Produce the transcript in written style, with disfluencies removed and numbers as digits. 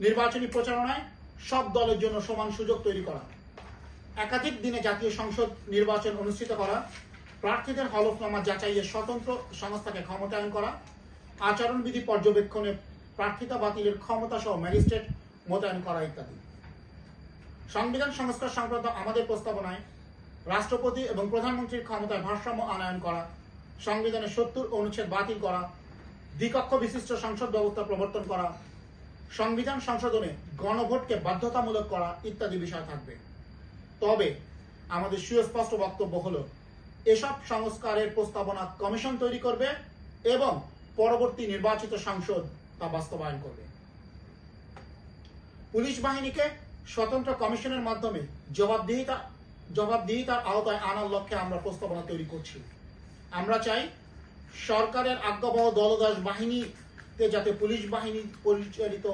নির্বাচনী প্রচারণায় সব দলের জন্য সমান সুযোগ তৈরি করা, একাধিক দিনে জাতীয় সংসদ নির্বাচন অনুষ্ঠিত করা, প্রার্থীদের হলফনামা যাচাইয়ের স্বতন্ত্র সংস্থাকে ক্ষমতায়ন করা, আচরণবিধি পর্যবেক্ষণে প্রার্থিতা বাতিলের ক্ষমতা সহ ম্যাজিস্ট্রেট মোতায়েন করা ইত্যাদি। সংবিধান সংস্কার সংক্রান্ত আমাদের প্রস্তাবনায় রাষ্ট্রপতি এবং প্রধানমন্ত্রীর ক্ষমতায় ভারসাম্য আনয়ন করা, সংবিধানের ৭০ অনুচ্ছেদ বাতিল করা, দ্বিকক্ষ বিশিষ্ট সংসদ ব্যবস্থা প্রবর্তন করা, সংবিধান সংশোধনে গণভোটকে বাধ্যতামূলক করা ইত্যাদি বিষয় থাকবে। তবে আমাদের সুস্পষ্ট বক্তব্য হলো, এসব সংস্কারের প্রস্তাবনা কমিশন তৈরি করবে এবং পরবর্তী নির্বাচিত সংসদ তা বাস্তবায়ন করবে। পুলিশ বাহিনীকে স্বতন্ত্র কমিশনের মাধ্যমে জবাবদিহিতার আওতায় আনার লক্ষ্যে আমরা প্রস্তাবনা তৈরি করছি। আমরা চাই সরকারের আজ্ঞাবহ দলদাস বাহিনীতে যাতে পুলিশ বাহিনী পরিচালিত